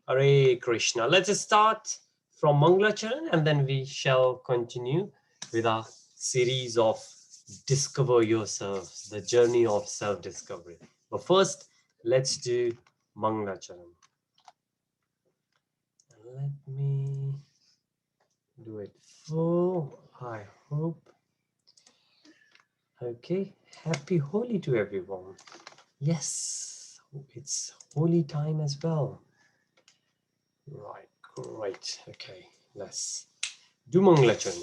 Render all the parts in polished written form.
Hare Krishna. Let's start from Mangalacharan and then we shall continue with our series of Discover Yourself, the journey of self-discovery. But first, let's do Mangalacharan. Let me do it full. I hope. Okay. Happy Holi to everyone. Yes, it's Holi time as well. Right, great. Okay, let's do Mangalacharan.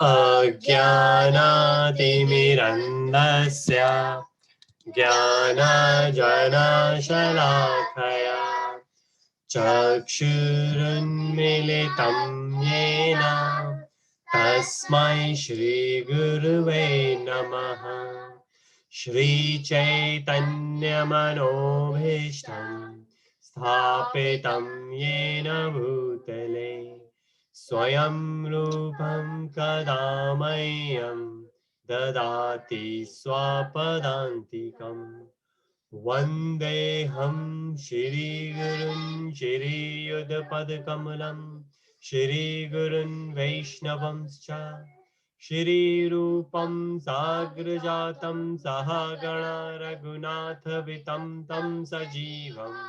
अज्ञानातिमिरन्धस्य ज्ञानजनशलाकया चक्षुरुन्मिलितं येन तस्मै श्रीगुरुवे नमः। श्रीचैतन्यमनोभीष्टं स्थापितं येन भूतले स्वयं रूपं कदा मह्यं ददाति स्वपदान्तिकम्। वन्देऽहं श्रीगुरुं श्रीयुतपदकमलं श्रीगुरुन् वैष्णवंश्च श्रीरूपं साग्रजातं सहगणा रघुनाथवितं तं सजीवम्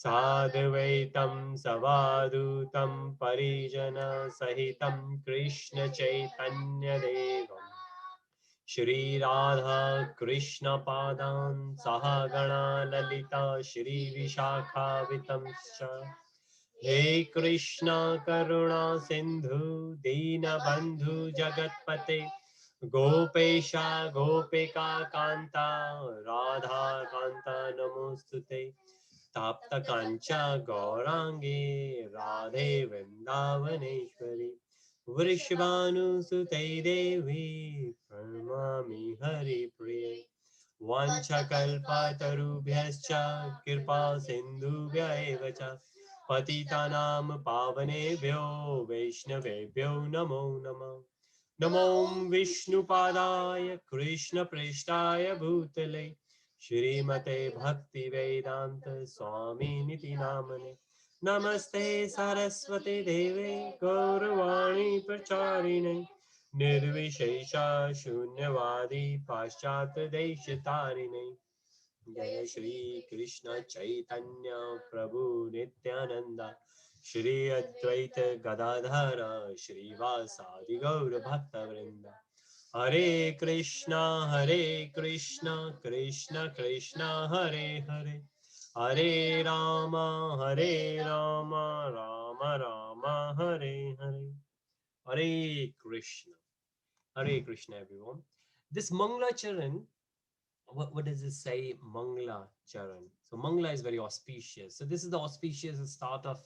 साद्वैतं सवादूतं परिजनसहितं कृष्णचैतन्यदेवम् श्री राधा कृष्ण पादान् सहगणा ललिता श्री विशाखावितंश्च हे कृष्ण करुणा सिंधु दीनबंधु जगत्पते गोपेशा गोपिका कांता राधा कांता नमोस्तुते ताप्त कांचा गौरांगे राधे वृंदावनेश्वरी वृषभानुसुते देवी प्रणमामि हरिप्रिये वाञ्छकल्पतरुभ्यश्च कृपा सिन्धुभ्य एव च पतितानां पावनेभ्यो वैष्णवेभ्यो नमो नमः। नमो विष्णुपादाय कृष्णप्रेष्ठाय भूतले श्रीमते भक्तिवेदान्त स्वामिनिति नामने नमस्ते सरस्वती देवे गौरवाणी प्रचारिणे निर्विशेषा शून्यवादी पाश्चात्य देशतारिणे जय श्री कृष्ण चैतन्य प्रभु नित्यानंद श्री अद्वैत गदाधर श्रीवासादि गौर भक्त वृंद हरे Krishna Krishna Krishna Hare Hare Hare Ram Ram Ram Hare Hare Hare Krishna everyone. This Mangala Charan, what does it say? Mangala Charan. So Mangala is very auspicious. So this is the auspicious start of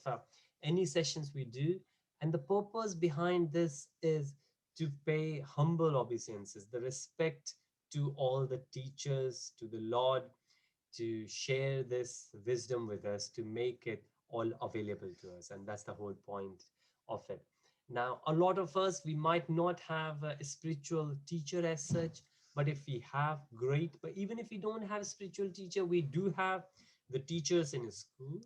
any sessions we do. And the purpose behind this is to pay humble obeisances, the respect to all the teachers, to the Lord, to share this wisdom with us, to make it all available to us. And that's the whole point of it. Now, a lot of us, we might not have a spiritual teacher as such, but if we have, great. But even if we don't have a spiritual teacher, we do have the teachers in school,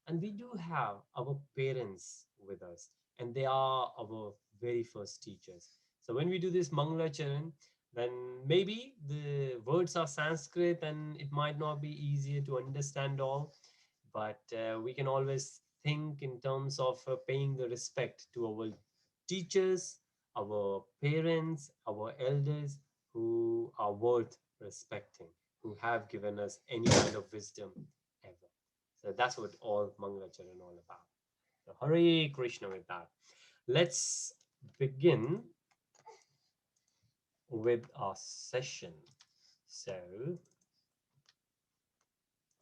and we do have our parents with us, and they are our very first teachers. So when we do this Mangala Charan, then maybe the words are Sanskrit and it might not be easier to understand all, but we can always think in terms of paying the respect to our teachers, our parents, our elders who are worth respecting, who have given us any kind of wisdom ever. So that's what all Mangalacharan all about. So Hare Krishna with that. Let's begin with our session. So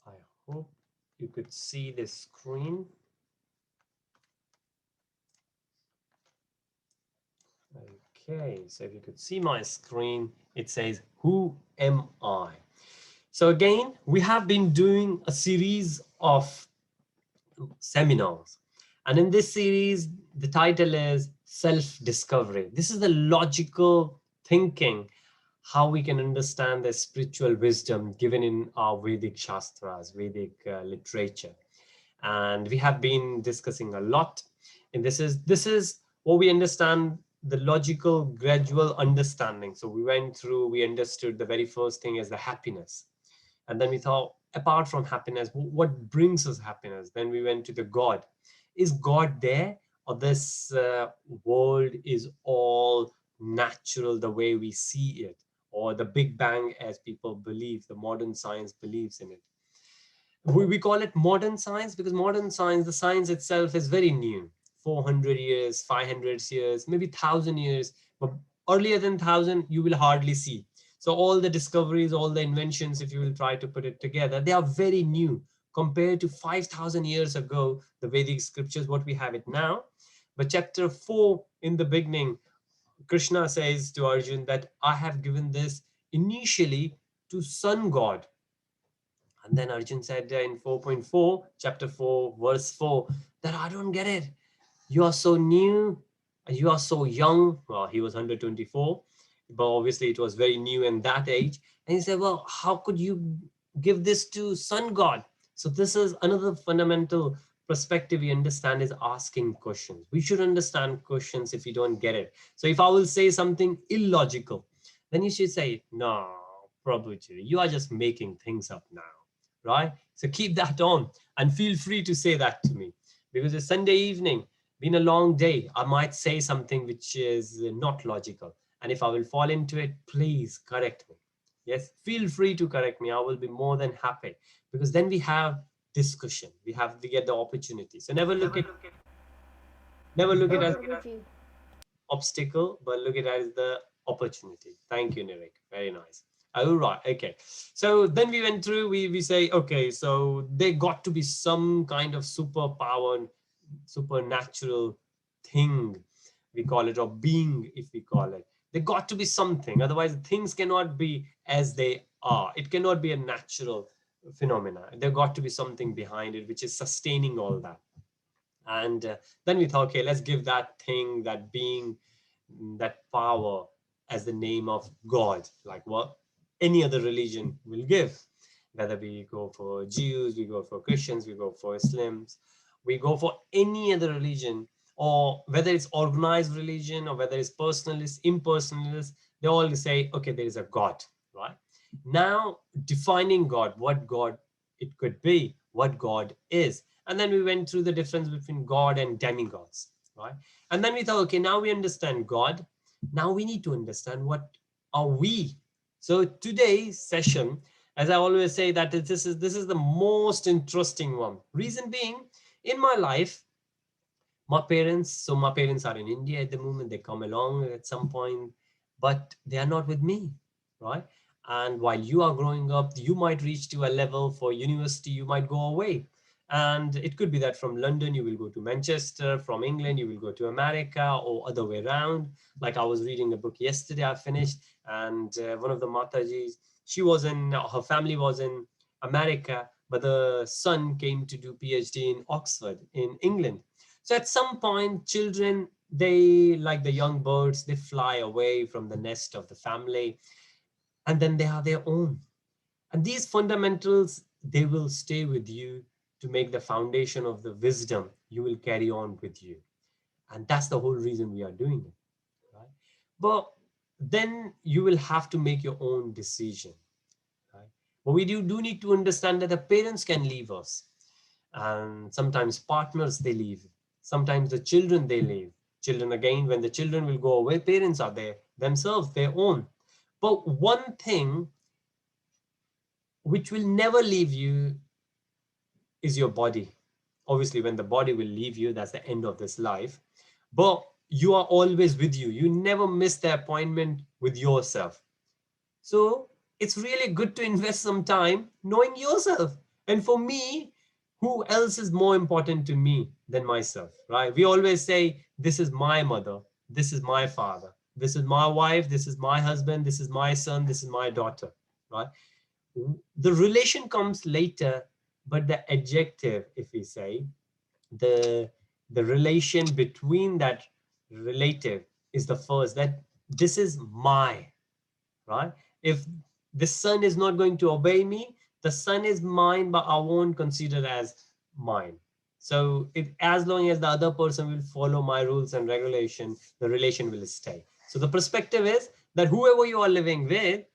I hope you could see the screen. Okay, so if you could see my screen, it says, who am I? So again, we have been doing a series of seminars. And in this series, the title is self-discovery. This is the logical thinking, how we can understand the spiritual wisdom given in our Vedic Shastras, Vedic literature. And we have been discussing a lot. And this is what we understand, the logical gradual understanding. So we understood the very first thing is the happiness. And then we thought, apart from happiness, what brings us happiness? Then we went to the God. Is God there, or this world is all natural the way we see it, or the Big Bang as people believe, the modern science believes in it? We call it modern science because modern science, the science itself is very new, 400 years, 500 years, maybe 1,000 years, but earlier than 1,000 you will hardly see. So all the discoveries, all the inventions, if you will try to put it together, they are very new compared to 5,000 years ago, the Vedic scriptures, what we have it now. But chapter 4, in the beginning, Krishna says to Arjun that I have given this initially to sun god. And then Arjun said in 4.4, chapter 4, verse 4, that I don't get it. You are so new and you are so young. Well, he was 124, but obviously it was very new in that age. And he said, well, how could you give this to sun god? So this is another fundamental perspective we understand, is asking questions. We should understand questions if you don't get it. So if I will say something illogical, then you should say, no, Prabhuji, you are just making things up now, right? So keep that on and feel free to say that to me, because it's Sunday evening, been a long day. I might say something which is not logical. And if I will fall into it, please correct me. Yes, feel free to correct me. I will be more than happy, because then we have discussion. We get the opportunity. So never look at it as Prabhuji. obstacle, but look at it as the opportunity. Thank you, Nirek. Very nice. Oh, right. Okay. So then we went through, we say, okay, so they got to be some kind of superpower, supernatural thing, we call it, or being, if we call it. They got to be something. Otherwise, things cannot be as they are. It cannot be a natural phenomena. There got to be something behind it, which is sustaining all that. And then we thought, okay, let's give that thing, that being, that power as the name of God, like what any other religion will give. Whether we go for Jews, we go for Christians, we go for Muslims, we go for any other religion, or whether it's organized religion or whether it's personalist, impersonalist, they all say, okay, there is a God, right? Now, defining God, what God it could be, what God is. And then we went through the difference between God and demigods, right? And then we thought, okay, now we understand God. Now we need to understand what are we. So today's session, as I always say, that this is the most interesting one. Reason being, in my life, my parents are in India at the moment. They come along at some point, but they are not with me, right? And while you are growing up, you might reach to a level for university, you might go away. And it could be that from London, you will go to Manchester, from England, you will go to America, or other way around. Like I was reading a book yesterday, I finished, and one of the Matajis, her family was in America, but the son came to do PhD in Oxford, in England. So at some point, children, they, like the young birds, they fly away from the nest of the family, and then they are their own. And these fundamentals, they will stay with you to make the foundation of the wisdom you will carry on with you. And that's the whole reason we are doing it, right? But then you will have to make your own decision, right? But we do need to understand that the parents can leave us, and sometimes partners they leave, sometimes the children they leave. Children, again, when the children will go away, parents are there themselves, their own. But one thing which will never leave you is your body. Obviously, when the body will leave you, that's the end of this life. But you are always with you. You never miss the appointment with yourself. So it's really good to invest some time knowing yourself. And for me, who else is more important to me than myself, right? We always say, this is my mother, this is my father, this is my wife, this is my husband, this is my son, this is my daughter, right? The relation comes later, but the adjective, if we say, the the relation between that relative is the first, that this is my, right? If the son is not going to obey me, the son is mine, but I won't consider as mine. So if, as long as the other person will follow my rules and regulation, the relation will stay. So the perspective is that whoever you are living with,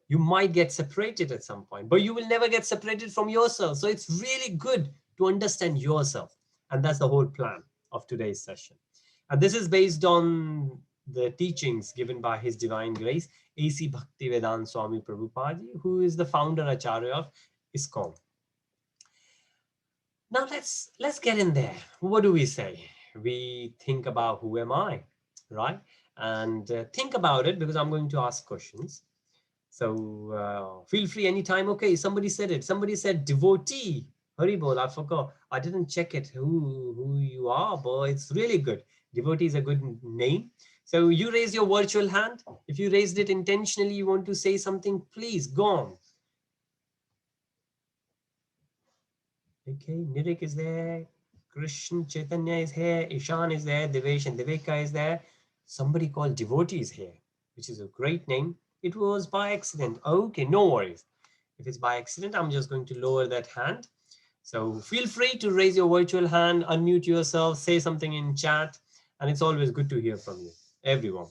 you might get separated at some point, but you will never get separated from yourself. So it's really good to understand yourself. And that's the whole plan of today's session. And this is based on the teachings given by His Divine Grace, A.C. Bhaktivedanta Swami Prabhupada, who is the founder Acharya of ISKCON. Now let's get in there. What do we say? We think about who am I, right? And think about it, because I'm going to ask questions. So feel free anytime. Okay, somebody said it. Somebody said devotee. Haribol, I forgot. I didn't check it who you are, but it's really good. Devotee is a good name. So you raise your virtual hand. If you raised it intentionally, you want to say something, please go on. Okay, Nirik is there. Krishna Chaitanya is here. Ishan is there. Devesh and Devika is there. Somebody called devotee is here, which is a great name. It was by accident. Okay, no worries. If it's by accident, I'm just going to lower that hand. So feel free to raise your virtual hand, unmute yourself, say something in chat, and it's always good to hear from you, everyone.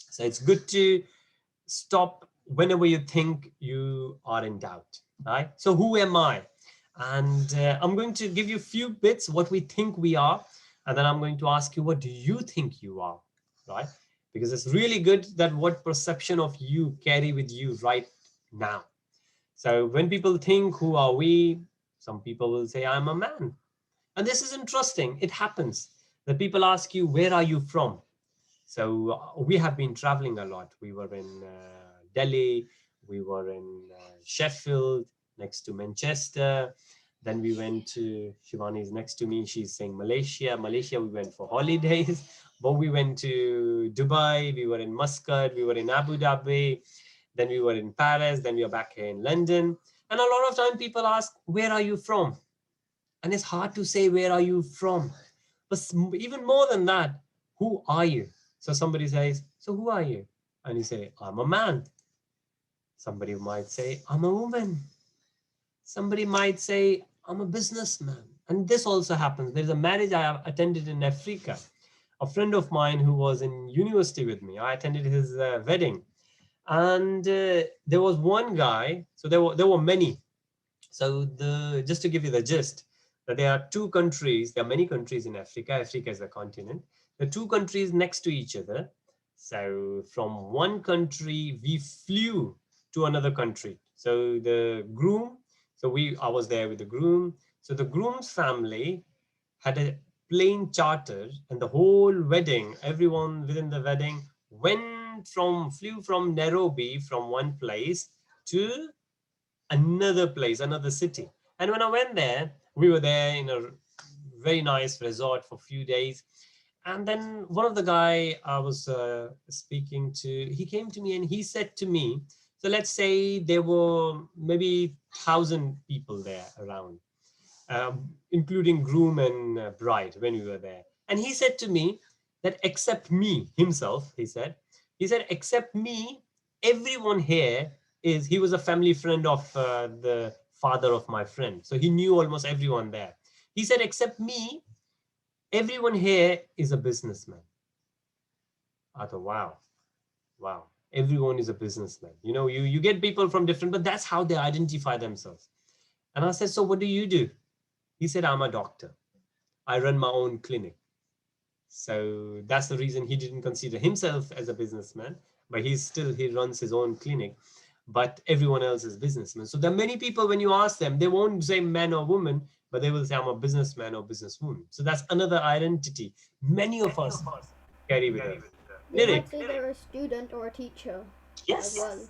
So it's good to stop whenever you think you are in doubt, right? So who am I? And I'm going to give you a few bits what we think we are, and then I'm going to ask you, what do you think you are, right? Because it's really good that what perception of you carry with you right now. So when people think, who are we? Some people will say, I'm a man. And this is interesting. It happens that people ask you, where are you from? So we have been traveling a lot. We were in Delhi, we were in Sheffield, next to Manchester. Then we went to, Shivani is next to me, she's saying Malaysia. Malaysia, we went for holidays. But we went to Dubai, we were in Muscat, we were in Abu Dhabi, then we were in Paris, then we are back here in London. And a lot of time people ask, where are you from? And it's hard to say, where are you from? But even more than that, who are you? So somebody says, so who are you? And you say, I'm a man. Somebody might say, I'm a woman. Somebody might say, I'm a businessman. And this also happens. There's a marriage I have attended in Africa. A friend of mine who was in university with me, I attended his wedding. And there was one guy, so there were many. So just to give you the gist, that there are two countries, there are many countries in Africa. Africa is a continent. The two countries next to each other. So from one country, we flew to another country. So the groom, I was there with the groom. So the groom's family had a plane charter, and the whole wedding, everyone within the wedding flew from Nairobi, from one place to another place, another city. And when I went there, we were there in a very nice resort for a few days. And then one of the guy I was speaking to, he came to me and he said to me, so let's say there were maybe 1,000 people there around, including groom and bride when we were there. And he said to me that except me, himself, he said, except me, everyone here he was a family friend of the father of my friend. So he knew almost everyone there. He said, except me, everyone here is a businessman. I thought, wow, everyone is a businessman. You know, you get people from different, but that's how they identify themselves. And I said, so what do you do? He said, I'm a doctor. I run my own clinic. So that's the reason he didn't consider himself as a businessman, but he runs his own clinic. But everyone else is businessmen. So there are many people, when you ask them, they won't say man or woman, but they will say I'm a businessman or businesswoman. So that's another identity many of us carry with us. They Nirik. might say they're a student or a teacher as Yes. well.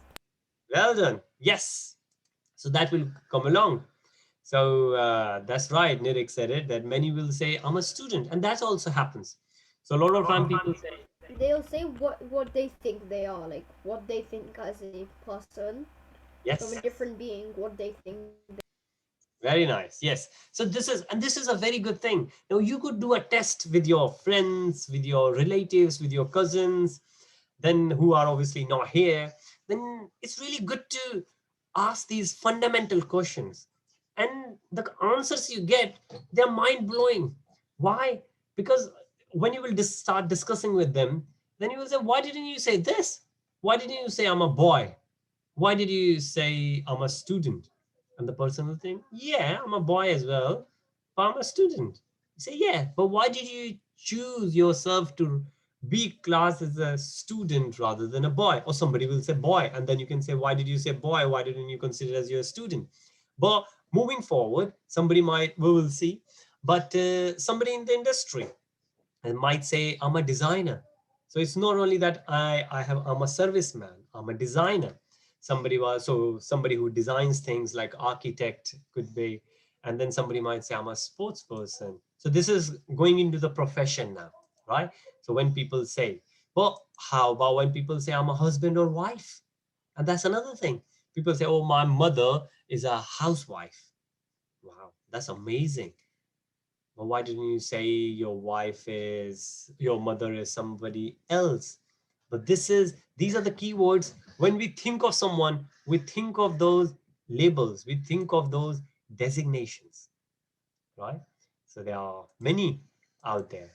Well done. Yes. So that will come along. So that's right. Nirik said it, that many will say I'm a student, and that also happens. So a lot of time people say, They'll say what they think they are, like what they think as a person from a yes. different being, what they think. Very nice. Yes. So this is a very good thing. Now you could do a test with your friends, with your relatives, with your cousins, then who are obviously not here. Then it's really good to ask these fundamental questions. And the answers you get, they're mind blowing. Why? Because when you will start discussing with them, then you will say, why didn't you say this? Why didn't you say I'm a boy? Why did you say I'm a student? And the person will think, yeah, I'm a boy as well, but I'm a student. You say, yeah, but why did you choose yourself to be classed as a student rather than a boy? Or somebody will say boy, and then you can say, why did you say boy? Why didn't you consider as you're a student? But moving forward, somebody might, we will see, but somebody in the industry and might say, I'm a designer. So it's not only that I'm a serviceman, I'm a designer. Somebody who designs things like architect could be, and then somebody might say, I'm a sports person. So this is going into the profession now, right? So when people say, but how about when people say I'm a husband or wife? And that's another thing. People say, oh, my mother is a housewife. Wow, that's amazing. Well, why didn't you say your mother is somebody else? But these are the keywords. When we think of someone, we think of those labels, we think of those designations, right? So there are many out there.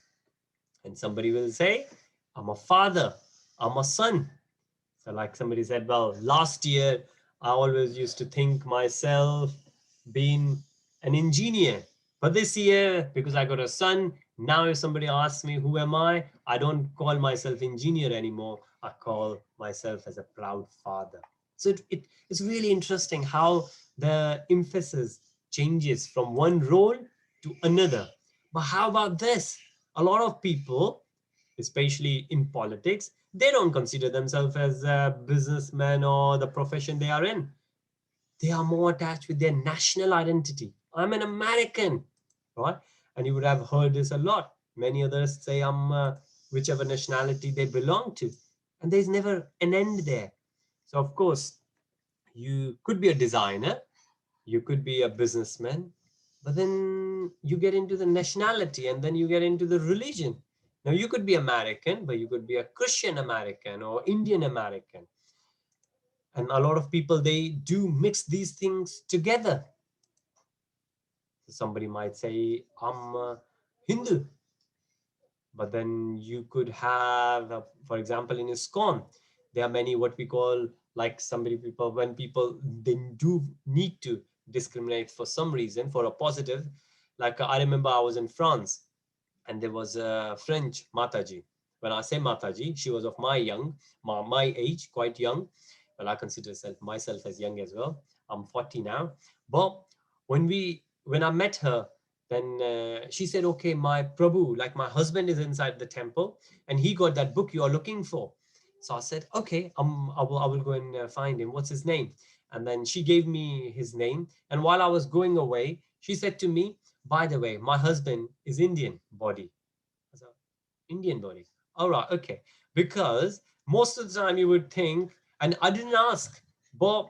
And somebody will say, I'm a father, I'm a son. So, like somebody said, well, last year I always used to think myself being an engineer. But this year, because I got a son, now if somebody asks me who am I don't call myself engineer anymore. I call myself as a proud father. So it's really interesting how the emphasis changes from one role to another. But how about this? A lot of people, especially in politics, they don't consider themselves as a businessman or the profession they are in. They are more attached with their national identity. I'm an American, right? And you would have heard this a lot. Many others say I'm whichever nationality they belong to. And there's never an end there. So, of course, you could be a designer, you could be a businessman, but then you get into the nationality and then you get into the religion. Now, you could be American, but you could be a Christian American or Indian American. And a lot of people, they do mix these things together. Somebody might say, I'm a Hindu, but then you could have, for example, in ISKCON, there are many what we call, like somebody people, when people, they do need to discriminate for some reason, for a positive. Like I remember I was in France and there was a French Mataji. When I say Mataji, she was of my age, quite young. Well, I consider myself as young as well. I'm 40 now. But when I met her, then she said, okay, my Prabhu, like my husband is inside the temple and he got that book you are looking for. So I said, okay, I will go and find him. What's his name? And then she gave me his name. And while I was going away, she said to me, by the way, my husband is Indian body. I said, Indian body. All right, okay. Because most of the time you would think, and I didn't ask, but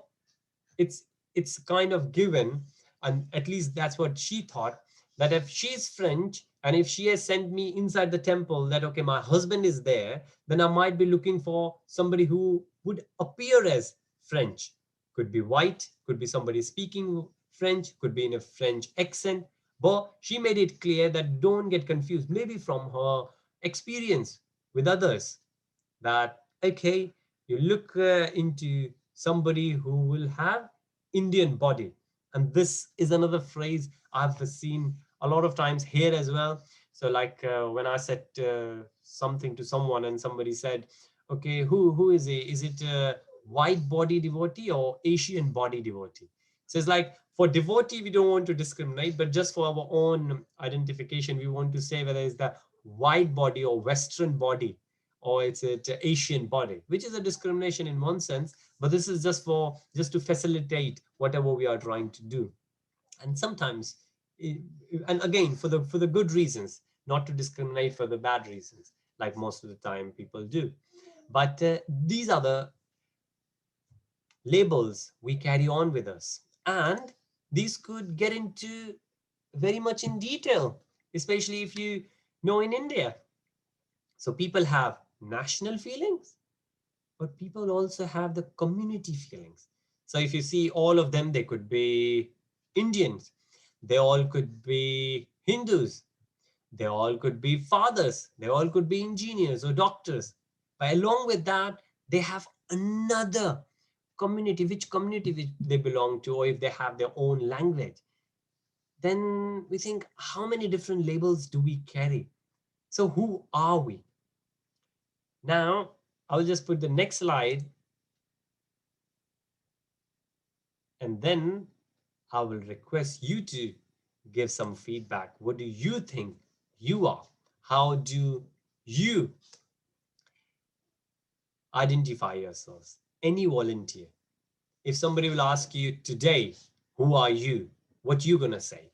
it's it's kind of given, and at least that's what she thought, that if she's French and if she has sent me inside the temple, that okay, my husband is there, then I might be looking for somebody who would appear as French. Could be white, could be somebody speaking French, could be in a French accent. But she made it clear that don't get confused, maybe from her experience with others, that okay, you look into somebody who will have Indian body. And this is another phrase I've seen a lot of times here as well. So like when I said something to someone and somebody said, okay, who is he? Is it a white body devotee or Asian body devotee? So it's like, for devotee we don't want to discriminate, but just for our own identification we want to say whether it's the white body or Western body, or it's an Asian body, which is a discrimination in one sense, but this is just to facilitate whatever we are trying to do. And sometimes, and again, for the good reasons, not to discriminate for the bad reasons, like most of the time people do. But these are the labels we carry on with us. And These could get into very much in detail, especially if you know in India. So people have national feelings, but people also have the community feelings. So if you see all of them, they could be Indians, they all could be Hindus, they all could be fathers, they all could be engineers or doctors. But along with that, they have another community, which community which they belong to, or if they have their own language. Then we think, how many different labels do we carry? So who are we? Now, I'll just put the next slide, and then I will request you to give some feedback. What do you think you are? How do you identify yourselves? Any volunteer. If somebody will ask you today, who are you? What you gonna say?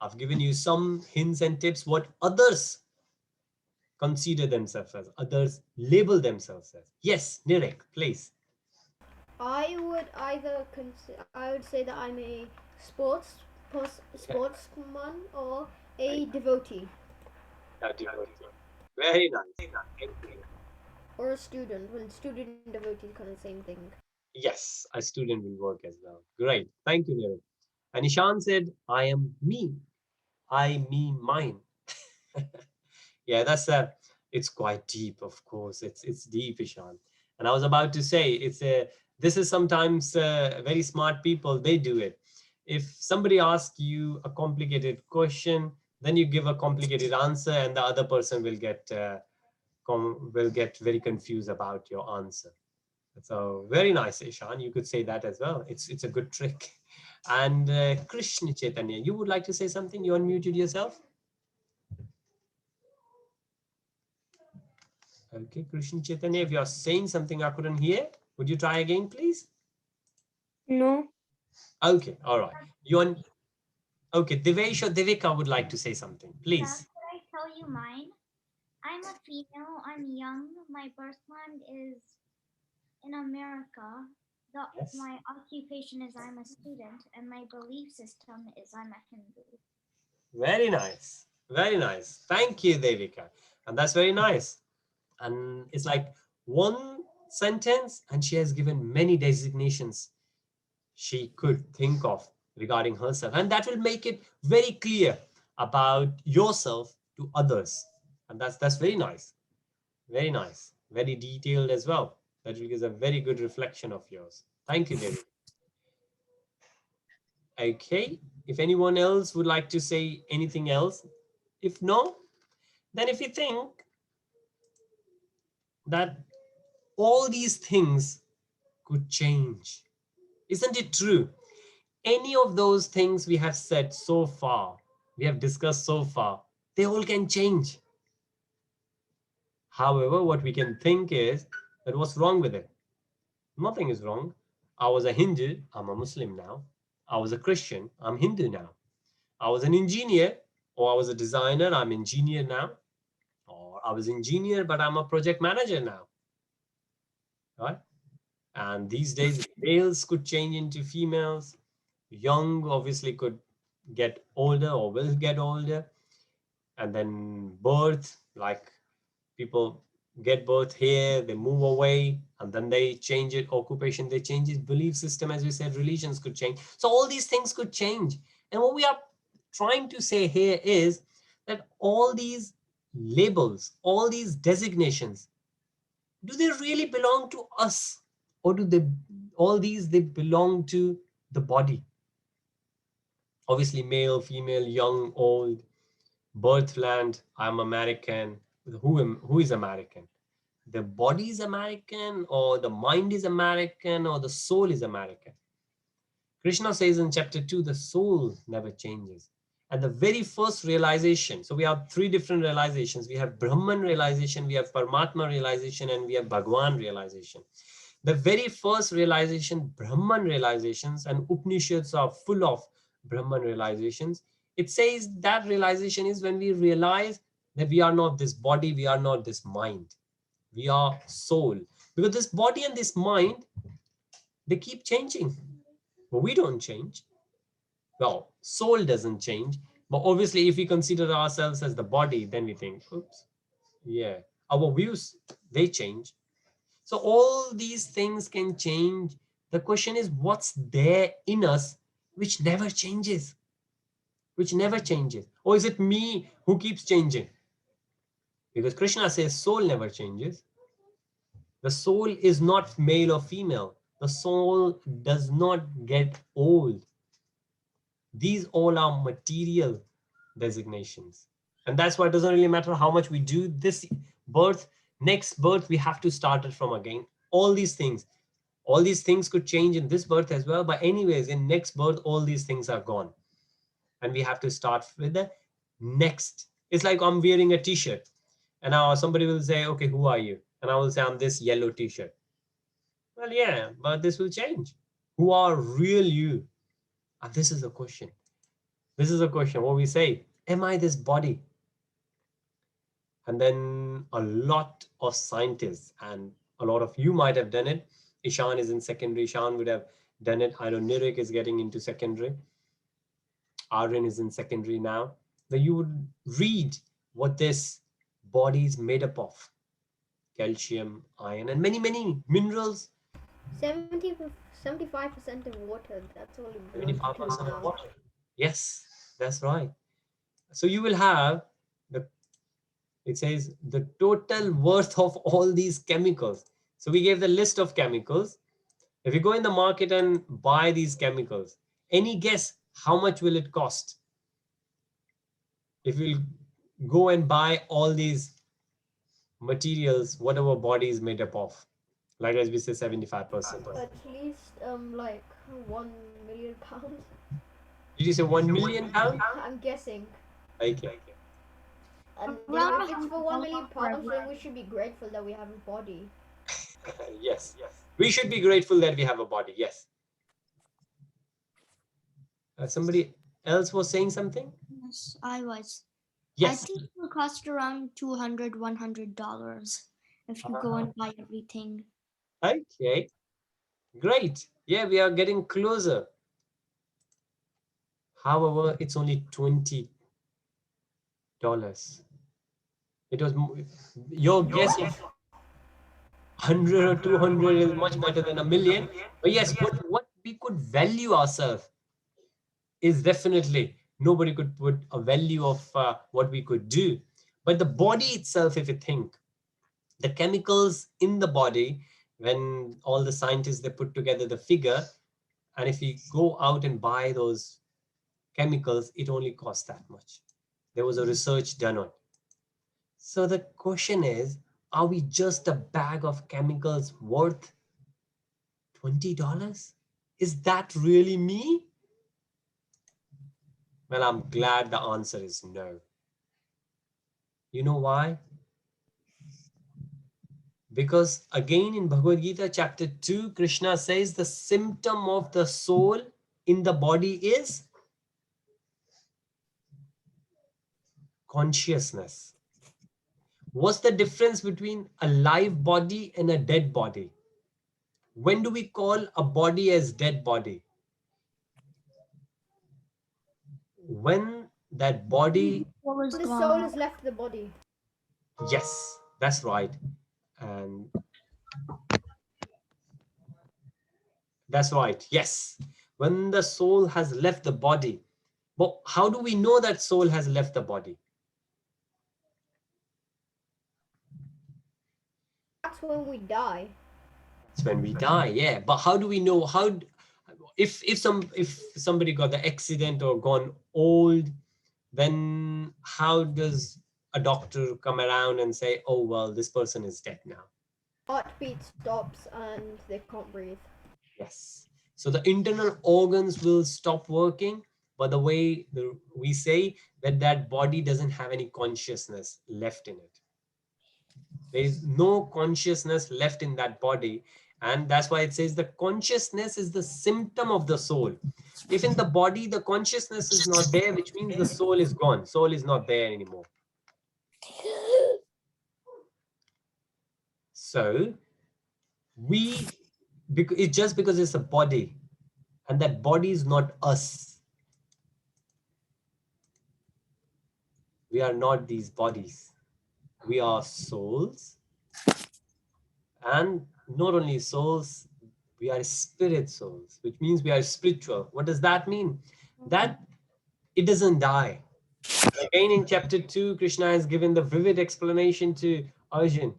I've given you some hints and tips what others consider themselves as, others label themselves as. Yes, Nirek, please. I would say that I'm a Okay. sportsman or a devotee Very nice. Thank you. or a student. Well, student and devotee is kind of the same thing. Yes, a student will work as well. Great. Thank you, Nirek. And Ishan said, I am me. I, me, mine. Yeah, it's quite deep, of course. It's deep, Ishan. And I was about to say, this is sometimes very smart people, they do it. If somebody asks you a complicated question, then you give a complicated answer, and the other person will get very confused about your answer. So very nice, Ishan. You could say that as well. It's a good trick. And Krishna Chaitanya, you would like to say something? You unmuted yourself. Okay, Krishna Chaitanya, if you're saying something I couldn't hear, would you try again, please? No. Okay, all right. You on? Okay, Devesh or Devika would like to say something, Yeah, please. could I tell you mine? I'm a female. I'm young. My birthland is in America. Yes. My occupation is I'm a student, and my belief system is I'm a Hindu. Very nice. Very nice. Thank you, Devika. And that's very nice. And it's like one sentence, and she has given many designations she could think of regarding herself. And that will make it very clear about yourself to others. And that's very nice. Very nice. Very detailed as well. That will give a very good reflection of yours. Thank you, David. Okay. If anyone else would like to say anything else, if no, then if you think that all these things could change, isn't it true? Any of those things we have said so far, we have discussed so far, they all can change. However, what we can think is that what's wrong with it? Nothing is wrong. I was a Hindu, I'm a Muslim now. I was a Christian, I'm Hindu now. I was an engineer, or I was a designer, I'm engineer now. Or I was engineer, but I'm a project manager now. Right? And these days, males could change into females. Young obviously could get older or will get older. And then birth, like people get birth here, they move away, and then they change it, occupation, they change it, belief system, as we said, religions could change. So all these things could change. And what we are trying to say here is that all these labels, all these designations, do they really belong to us? Or do they, all these, they belong to the body? Obviously, male, female, young, old, birthland, I'm American. Who is American? The body is American, or the mind is American, or the soul is American? Krishna says in chapter 2, the soul never changes. And the very first realization, so we have three different realizations. We have Brahman realization, we have Paramatma realization, and we have Bhagwan realization. The very first realization, Brahman realizations, and Upanishads are full of Brahman realizations. It says that realization is when we realize that we are not this body, we are not this mind, we are soul. Because this body and this mind, they keep changing. But we don't change. Well, soul doesn't change. But obviously, if we consider ourselves as the body, then we think, oops, yeah, our views, they change. So all these things can change. The question is, what's there in us which never changes? Which never changes? Or is it me who keeps changing? Because Krishna says soul never changes. The soul is not male or female. The soul does not get old. These all are material designations. And that's why it doesn't really matter how much we do this birth, next birth, we have to start it from again. All these things could change in this birth as well. But anyways, in next birth, all these things are gone. And we have to start with the next. It's like I'm wearing a t-shirt and now somebody will say, okay, who are you? And I will say, I'm this yellow t-shirt. Well, yeah, but this will change. Who are real you? And this is the question. This is a question. What we say, am I this body? And then a lot of scientists and a lot of you might have done it. Ishan is in secondary. Ishan would have done it. I know Nirik is getting into secondary. Aryan is in secondary now. That you would read what this body is made up of. Calcium, iron, and many, many minerals. 75% of water. That's all it goes 75% to of now. water. Yes, that's right. So you will have it says the total worth of all these chemicals. So we gave the list of chemicals. If you go in the market and buy these chemicals, any guess how much will it cost? If you go and buy all these materials, whatever body is made up of, like as we say, 75%. At least like 1 million pounds. Did you say 1 million pounds? I'm guessing. Okay. And Around if it's for 1 million for pounds, then we should be grateful that we have a body. Yes. We should be grateful that we have a body. Yes. Somebody else was saying something? Yes, I was. Yes. I think it will cost around $100 if you go and buy everything. Okay. Great. Yeah, we are getting closer. However, it's only $20. It was your guess of 100 or 200 is much better than a million. But yes, what we could value ourselves is definitely nobody could put a value of what we could do. But the body itself, if you think, the chemicals in the body, when all the scientists, they put together the figure, and if you go out and buy those chemicals, it only costs that much. There was a research done on it. So the question is, are we just a bag of chemicals worth $20? Is that really me? Well, I'm glad the answer is no. You know why? Because again in Bhagavad Gita chapter 2, Krishna says the symptom of the soul in the body is consciousness. What's the difference between a live body and a dead body? When do we call a body as dead body? When that body, The soul has left the body. yes, that's right. And that's right, yes. When the soul has left the body. But how do we know that soul has left the body? That's when we die. It's when we die, yeah. But how do we know? How if somebody got the accident or gone old, then how does a doctor come around and say, oh well, this person is dead now? Heartbeat stops and they can't breathe. Yes. So the internal organs will stop working, but the way we say that body doesn't have any consciousness left in it. There is no consciousness left in that body. And that's why it says the consciousness is the symptom of the soul. If in the body, the consciousness is not there, which means the soul is gone. Soul is not there anymore. So it's just because it's a body and that body is not us. We are not these bodies. We are souls, and not only souls, we are spirit souls, which means we are spiritual. What does that mean? That it doesn't die. Again, in chapter 2, Krishna has given the vivid explanation to Arjun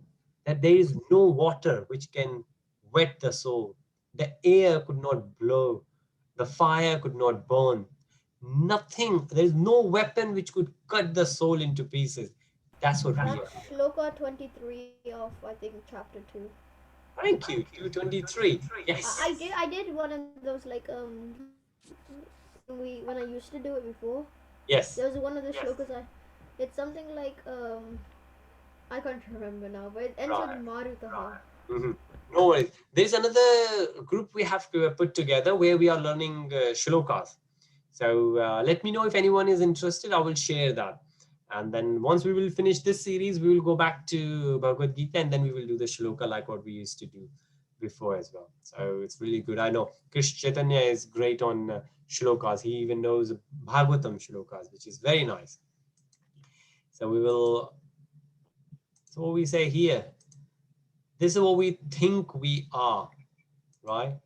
that there is no water which can wet the soul. The air could not blow. The fire could not burn. Nothing, there is no weapon which could cut the soul into pieces. That's what we are. That's Shloka 23 of, I think, chapter 2. Thank you. 223. Yes. I did one of those, like, when I used to do it before. Yes. There was one of the shlokas. It's something like, I can't remember now, but it ends Right. with Marutaha. No worries. There's another group we have to put together where we are learning shlokas. So let me know if anyone is interested. I will share that. And then once we will finish this series, we will go back to Bhagavad Gita, and then we will do the shloka like what we used to do before as well. So it's really good. I know Krish Chaitanya is great on shlokas. He even knows Bhagavatam shlokas, which is very nice. So we will, so what we say here, this is what we think we are, right?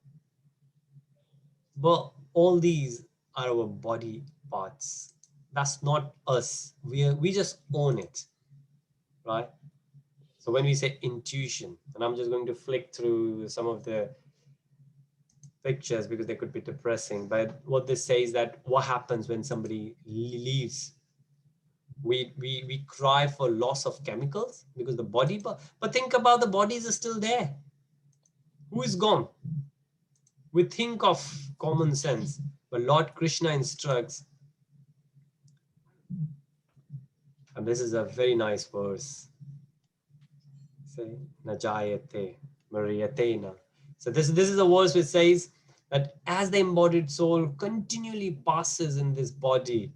But all these are our body parts. That's not us. We just own it, right? So when we say intuition, and I'm just going to flick through some of the pictures because they could be depressing, but what this says that what happens when somebody leaves, we cry for loss of chemicals because the body, but think about the bodies are still there. Who is gone? We think of common sense, but Lord Krishna instructs, and this is a very nice verse. Say, Najayate, Mariyatena. So this is a verse which says that as the embodied soul continually passes in this body,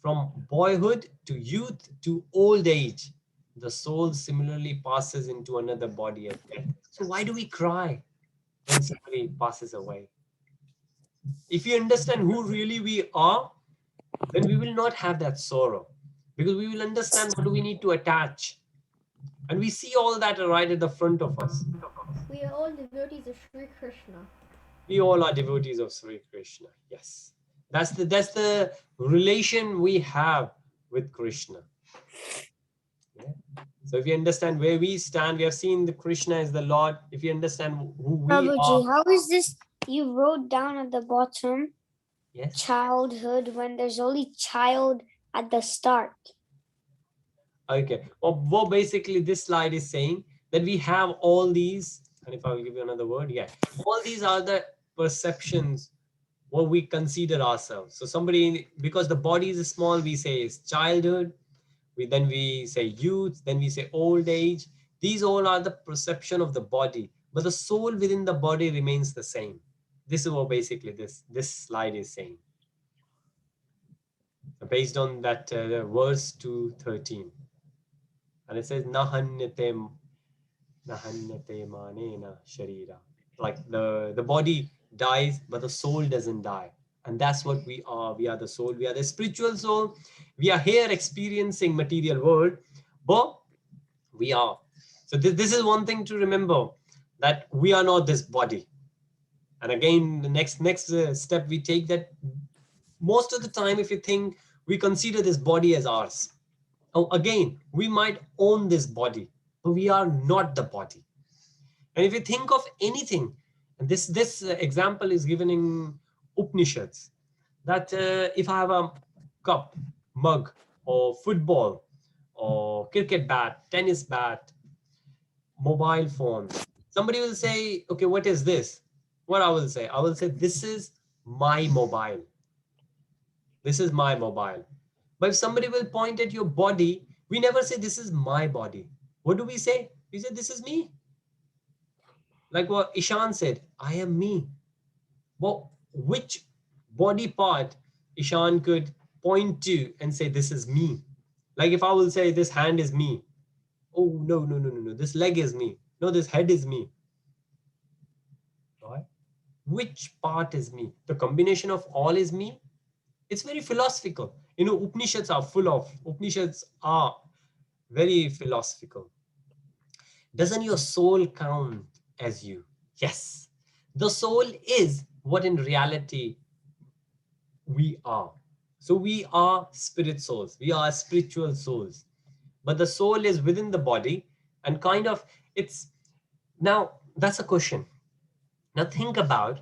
from boyhood to youth to old age, the soul similarly passes into another body at death. So why do we cry when somebody passes away? If you understand who really we are, then we will not have that sorrow, because we will understand what do we need to attach. And we see all that right at the front of us. We are all devotees of Sri Krishna. We all are devotees of Sri Krishna. Yes. That's the relation we have with Krishna. Yeah. So if you understand where we stand, we have seen the Krishna as the Lord. If you understand who we Prabhuji, are. how is this? You wrote down at the bottom, Yes. childhood, when there's only child at the start. Okay. Well, basically this slide is saying that we have all these, and if I will give you another word, yeah, all these are the perceptions, what we consider ourselves. So somebody, because the body is small, we say is childhood, then we say youth, then we say old age. These all are the perception of the body, but the soul within the body remains the same. This is what basically this slide is saying. Based on that verse 213. And it says, Nahanyate manena sharira. Like the body dies, but the soul doesn't die. And that's what we are. We are the soul. We are the spiritual soul. We are here experiencing material world, but we are. So this is one thing to remember, that we are not this body. And again, the next step we take, that most of the time, if you think, we consider this body as ours. Oh, again, we might own this body, but we are not the body. And if you think of anything, and this example is given in Upanishads, that if I have a cup, mug, or football, or cricket bat, tennis bat, mobile phone, somebody will say, okay, what is this? What I will say, this is my mobile. This is my mobile. But if somebody will point at your body, we never say this is my body. What do we say? We say this is me. Like what Ishan said, I am me. Well, which body part Ishan could point to and say this is me? Like if I will say this hand is me. Oh, no. This leg is me. No, this head is me. Right? Which part is me? The combination of all is me? It's very philosophical. You know, Upanishads are very philosophical. Doesn't your soul count as you? Yes. The soul is what in reality we are. So we are spirit souls. We are spiritual souls. But the soul is within the body and kind of it's now that's a question. Now think about,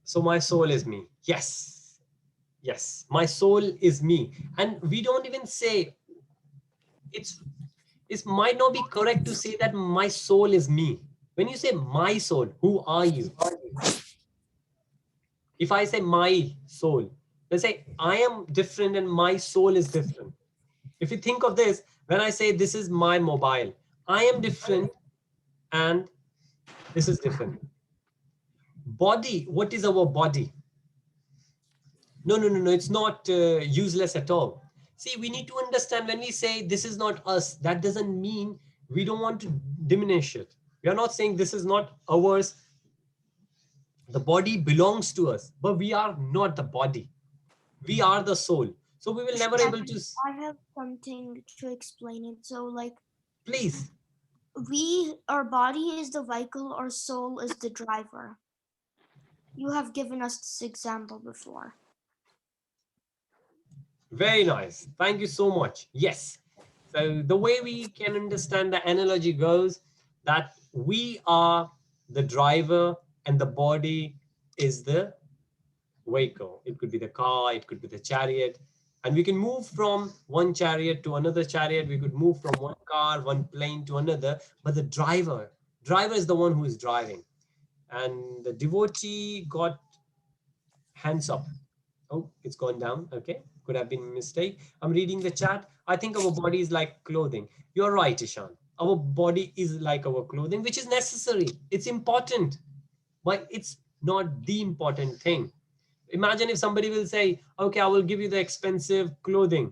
so my soul is me. Yes. Yes, my soul is me. And we don't even say it's it might not be correct to say that my soul is me. When you say my soul, who are you? If I say my soul, let's say I am different and my soul is different. If you think of this, when I say this is my mobile, I am different and this is different. Body, what is our body? No, it's not useless at all. See, we need to understand when we say this is not us, that doesn't mean we don't want to diminish it. We are not saying this is not ours. The body belongs to us, but we are not the body. We are the soul. So we will never able to. I have something to explain it. So like Please. our body is the vehicle, our soul is the driver. You have given us this example before. Very nice. Thank you so much. Yes. So the way we can understand the analogy goes that we are the driver and the body is the vehicle. It could be the car, it could be the chariot. And we can move from one chariot to another chariot. We could move from one car, one plane to another. But the driver is the one who is driving. And the devotee got hands up. Oh, it's gone down. Okay. Could have been a mistake. I'm reading the chat. I think our body is like clothing. You're right, Ishan. Our body is like our clothing, which is necessary. It's important, but it's not the important thing. Imagine if somebody will say, okay, I will give you the expensive clothing,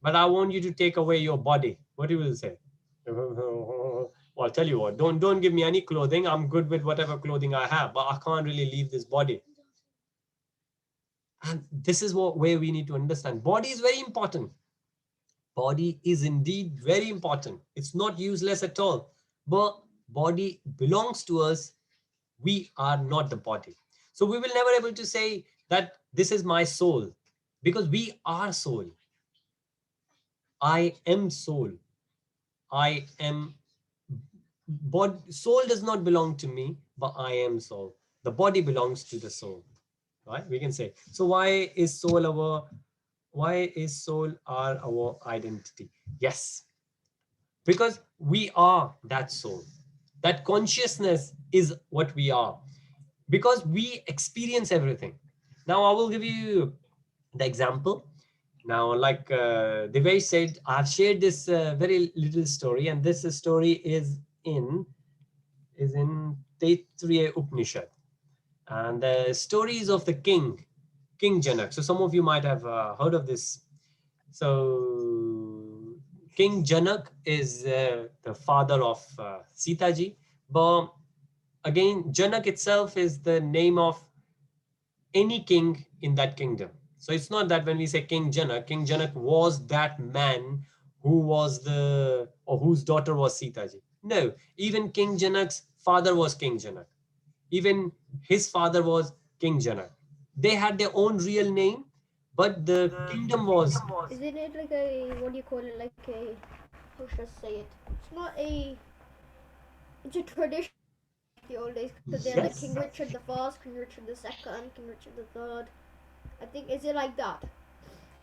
but I want you to take away your body. What you will say? Well, I'll tell you what, don't give me any clothing. I'm good with whatever clothing I have, but I can't really leave this body. And this is what where we need to understand. Body is very important. Body is indeed very important. It's not useless at all. But body belongs to us. We are not the body. So we will never able to say that this is my soul because we are soul. I am soul. I am body. Soul does not belong to me, but I am soul. The body belongs to the soul. Right? We can say. So why is soul our identity? Yes. Because we are that soul. That consciousness is what we are. Because we experience everything. Now I will give you the example. Now, like Devesh said, I've shared this very little story, and this story is in Taittiriya Upanishad. And the stories of the King Janak. So some of you might have heard of this. So King Janak is the father of Sita ji. But again, Janak itself is the name of any king in that kingdom. So it's not that when we say King Janak was that man who was whose daughter was Sita ji. No, even King Janak's father was King Janak. Even his father was King Janak. They had their own real name, but the kingdom was. Isn't it like a, what do you call it, like a, how should I say it? It's not a, it's a tradition of the old days. Because they're like King Richard the First, King Richard the Second, King Richard the Third. I think, is it like that?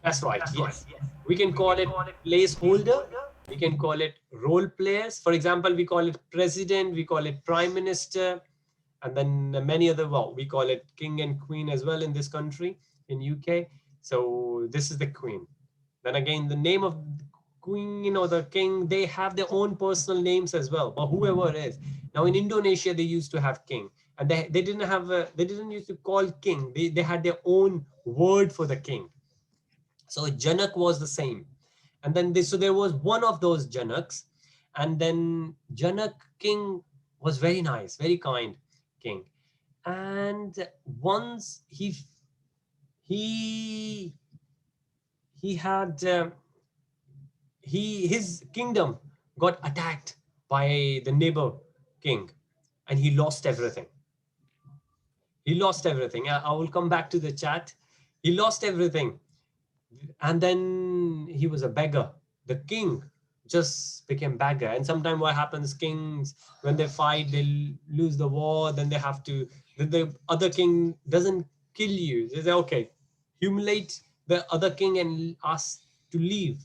That's right, yes. We can call it placeholder. We can call it role players. For example, we call it president, we call it prime minister, and then many other, well, we call it king and queen as well in this country, in UK. So this is the queen. Then again, the name of the queen or the king, they have their own personal names as well, or whoever it is. Now in Indonesia, they used to have king, and they didn't have they didn't used to call king. They had their own word for the king. So Janak was the same. And then so there was one of those Janaks, and then Janak king was very nice, very kind. king. And once he had his kingdom got attacked by the neighbor king, and he lost everything. He lost everything. I will come back to the chat. He lost everything. And then he was a beggar. The king just became beggar. And sometimes what happens, kings, when they fight, they lose the war, then they have to, the other king doesn't kill you. They say, okay, humiliate the other king and ask to leave.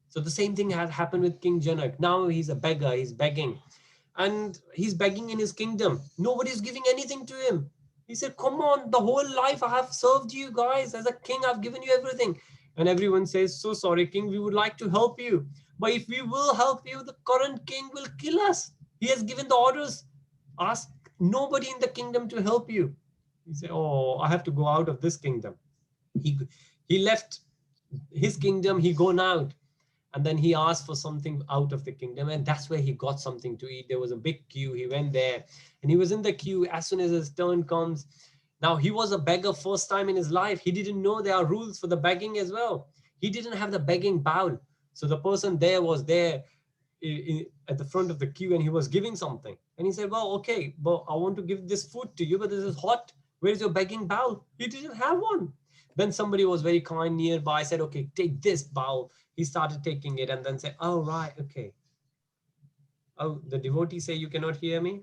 So the same thing had happened with King Janak. Now he's a beggar, he's begging. And he's begging in his kingdom. Nobody's giving anything to him. He said, come on, the whole life I have served you guys. As a king, I've given you everything. And everyone says, so sorry, king, we would like to help you. But if we will help you, the current king will kill us. He has given the orders. Ask nobody in the kingdom to help you. He said, oh, I have to go out of this kingdom. He left his kingdom, he gone out. And then he asked for something out of the kingdom, and that's where he got something to eat. There was a big queue. He went there and he was in the queue. As soon as his turn comes, now he was a beggar first time in his life. He didn't know there are rules for the begging as well. He didn't have the begging bowl. So the person there was there at the front of the queue, and he was giving something. And he said, well, okay, but I want to give this food to you, but this is hot. Where's your begging bowl? He didn't have one. Then somebody was very kind nearby, said, okay, take this bowl. He started taking it and then said, oh, right, okay. Oh, the devotee say you cannot hear me?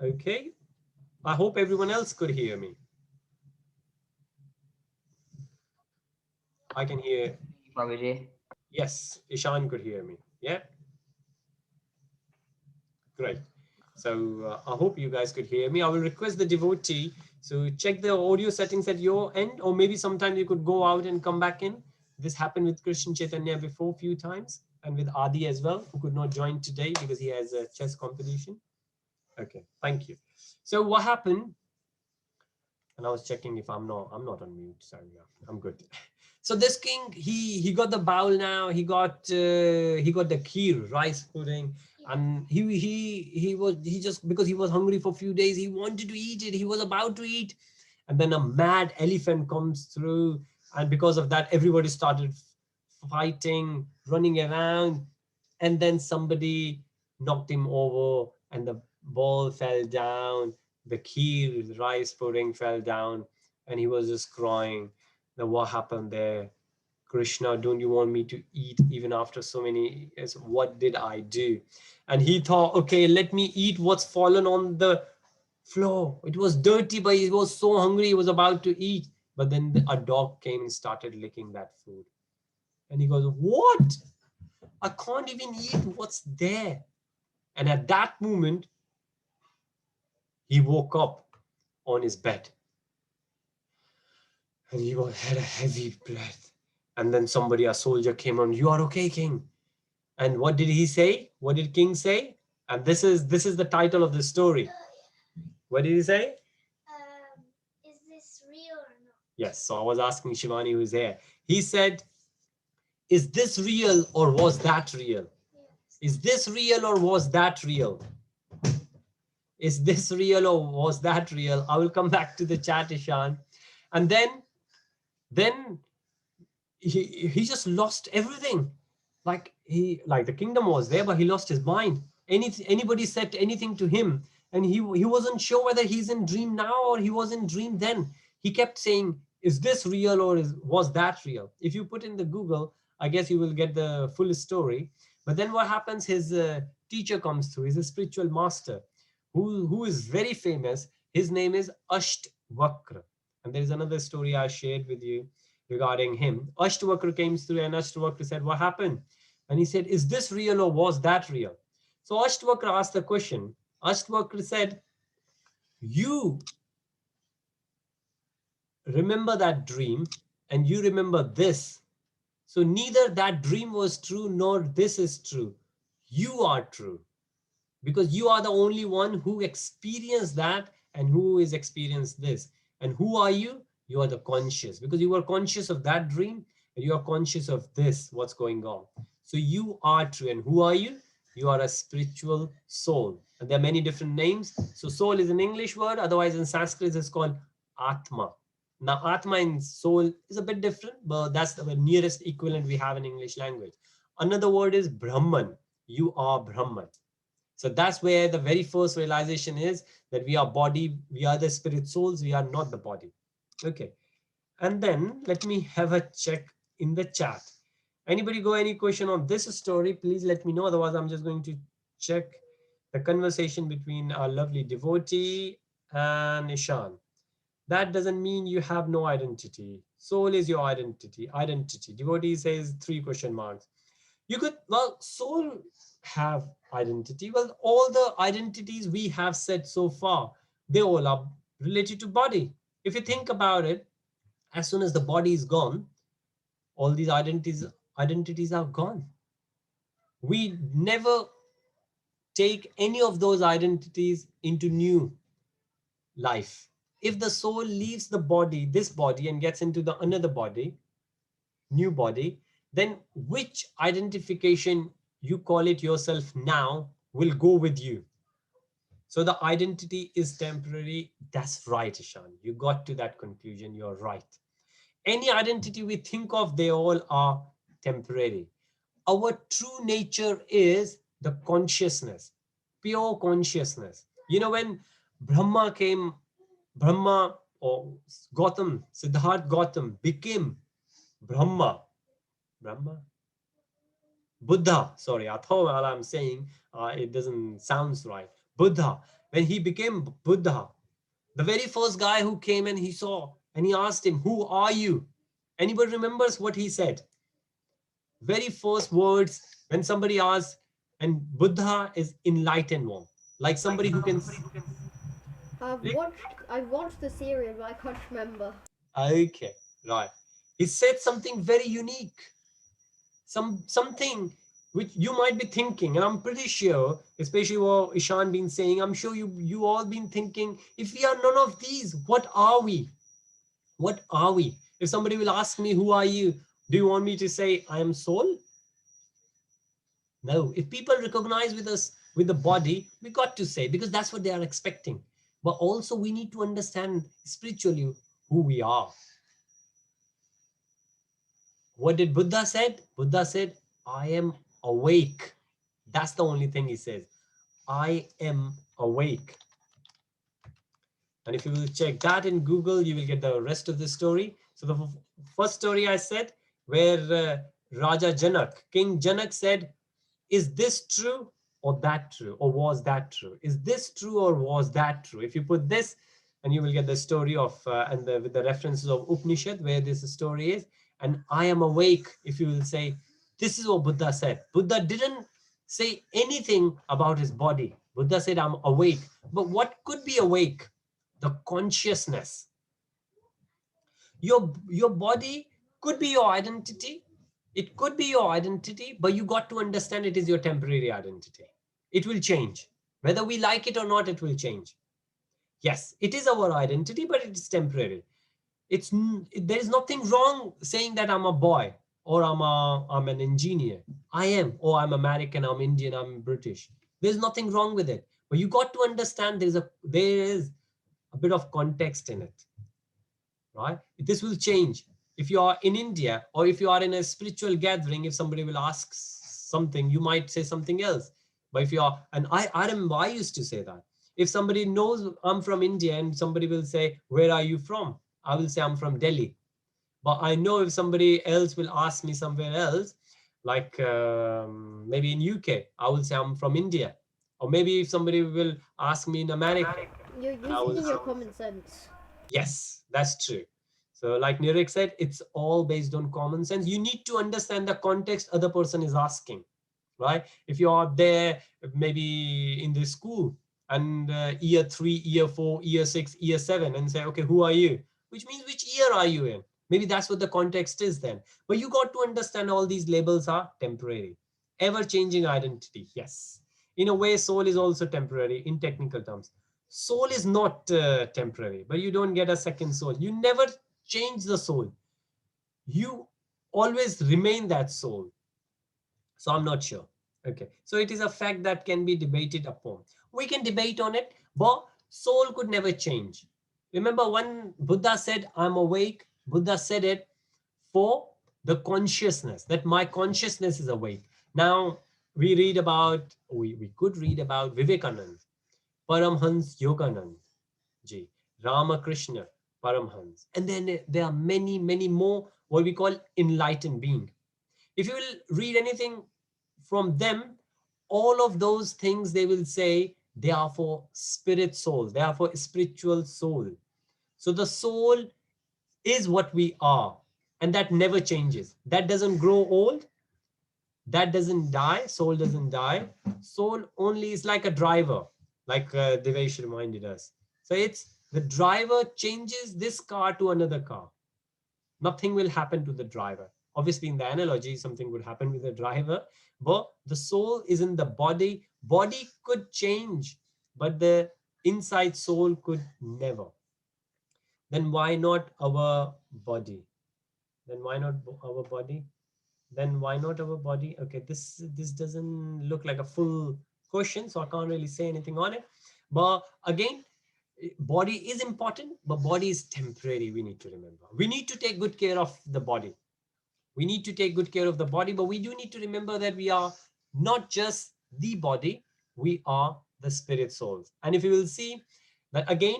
Okay. I hope everyone else could hear me. I can hear. Babaji. Yes, Ishan could hear me. Yeah. Great. So I hope you guys could hear me. I will request the devotee. So check the audio settings at your end, or maybe sometime you could go out and come back in. This happened with Krishna Chaitanya before a few times, and with Adi as well, who could not join today because he has a chess competition. Okay, thank you. So what happened? And I was checking if I'm not on mute. Sorry, I'm good. So this king, he got the bowl now. He got the kheer, rice pudding, and he just, because he was hungry for a few days, he wanted to eat it. He was about to eat, and then a mad elephant comes through, and because of that, everybody started fighting, running around, and then somebody knocked him over, and the ball fell down. The kheer, the rice pudding fell down, and he was just crying. Now what happened there? Krishna, don't you want me to eat even after so many years? What did I do? And he thought, okay, let me eat what's fallen on the floor. It was dirty, but he was so hungry, he was about to eat. But then a dog came and started licking that food. And he goes, what? I can't even eat what's there. And at that moment, he woke up on his bed. And he had a heavy breath. And then a soldier came on, you are okay, king? And what did he say? What did king say? And this is the title of the story. What did he say? Is this real or not? Yes, so I was asking Shivani, who's here. He said, is this real or was that real? Yes. Is this real or was that real? Is this real or was that real? I will come back to the chat, Ishan. And then he just lost everything. Like the kingdom was there, but he lost his mind. Anybody said anything to him, and he wasn't sure whether he's in dream now or he was in dream then. He kept saying, is this real or was that real? If you put in the Google, I guess you will get the full story. But then what happens, his teacher comes through. He's a spiritual master who is very famous. His name is Ashtavakra. And there is another story I shared with you regarding him. Ashtavakra came through, and Ashtavakra said, what happened? And he said, is this real or was that real? So Ashtavakra asked the question. Ashtavakra said, you remember that dream and you remember this. So neither that dream was true nor this is true. You are true, because you are the only one who experienced that and who is experienced this. And who are you? You are the conscious, because you are conscious of that dream and you are conscious of this, what's going on. So you are true. And who are you? You are a spiritual soul. And there are many different names. So soul is an English word. Otherwise in Sanskrit it's called Atma. Now Atma in soul is a bit different, but that's the nearest equivalent we have in English language. Another word is Brahman. You are Brahman. So that's where the very first realization is, that we are body, we are the spirit souls, we are not the body. Okay. And then let me have a check in the chat. Anybody got any question on this story? Please let me know. Otherwise, I'm just going to check the conversation between our lovely devotee and Ishan. That doesn't mean you have no identity. Soul is your identity. Identity. Devotee says 3 question marks. You could, well, soul have identity. Well, all the identities we have said so far, they all are related to body. If you think about it, as soon as the body is gone, all these identities are gone. We never take any of those identities into new life. If the soul leaves the body, this body, and gets into the another body, new body, then which identification you call it yourself now will go with you. So the identity is temporary. That's right, Ishan. You got to that conclusion. You're right. Any identity we think of, they all are temporary. Our true nature is the consciousness, pure consciousness. You know, when Brahma came, Brahma or Gautam, Siddharth Gautam became Brahma, Buddha, sorry, I thought while I'm saying it doesn't sound right. Buddha, when he became Buddha, the very first guy who came and he saw and he asked him, who are you? Anybody remembers what he said? Very first words when somebody asks, and Buddha is enlightened one, like somebody who can. I've watched the series, but I can't remember. Okay, right. He said something very unique, something which you might be thinking, and I'm pretty sure, especially what Ishan been saying, I'm sure you all been thinking, if we are none of these, what are we? What are we? If somebody will ask me, who are you? Do you want me to say I am soul? No. If people recognize with us with the body, we got to say, because that's what they are expecting. But also we need to understand spiritually who we are. What did Buddha said? Buddha said, I am awake. That's the only thing he says. I am awake. And if you will check that in Google, you will get the rest of the story. So the first story I said, where Raja Janak, King Janak said, is this true or that true? Or was that true? Is this true or was that true? If you put this, and you will get the story of, with the references of Upanishad, where this story is. And I am awake, if you will say, this is what Buddha said. Buddha didn't say anything about his body. Buddha said, I'm awake. But what could be awake? The consciousness. Your body could be your identity. It could be your identity, but you got to understand it is your temporary identity. It will change. Whether we like it or not, it will change. Yes, it is our identity, but it is temporary. There is nothing wrong saying that I'm a boy or I'm an engineer. I am, or I'm American, I'm Indian, I'm British. There's nothing wrong with it. But you got to understand there is a bit of context in it, right? This will change. If you are in India or if you are in a spiritual gathering, if somebody will ask something, you might say something else. But if you are, and I remember I used to say that. If somebody knows I'm from India and somebody will say, where are you from? I will say I'm from Delhi. But I know if somebody else will ask me somewhere else, like maybe in UK, I will say I'm from India. Or maybe if somebody will ask me in America, You're using your common sense. yes, that's true. So like Nirek said, it's all based on common sense. You need to understand the context other person is asking, right? If you are there, maybe in the school and year 3, year 4, year 6, year 7, and say, okay, who are you? Which means which year are you in? Maybe that's what the context is then. But you got to understand all these labels are temporary. Ever-changing identity, yes. In a way, soul is also temporary in technical terms. Soul is not temporary, but you don't get a second soul. You never change the soul. You always remain that soul. So I'm not sure. Okay, so it is a fact that can be debated upon. We can debate on it, but soul could never change. Remember when Buddha said, I'm awake, Buddha said it for the consciousness, that my consciousness is awake. Now, we could read about Vivekanand, Paramhans Yoganand ji, Ramakrishna Paramhans. And then there are many, many more what we call enlightened being. If you will read anything from them, all of those things they will say they are for spirit soul, they are for spiritual soul. So the soul is what we are, and that never changes. That doesn't grow old, that doesn't die, soul doesn't die. Soul only is like a driver, like Devesh reminded us. So it's the driver changes this car to another car. Nothing will happen to the driver. Obviously, in the analogy, something would happen with the driver, but the soul is in the body. Body could change, but the inside soul could never. Then why not our body? Then why not our body? Then why not our body? Okay, this doesn't look like a full question, so I can't really say anything on it. But again, body is important, but body is temporary. We need to remember. We need to take good care of the body. We need to take good care of the body, but we do need to remember that we are not just the body, we are the spirit souls. And if you will see that again,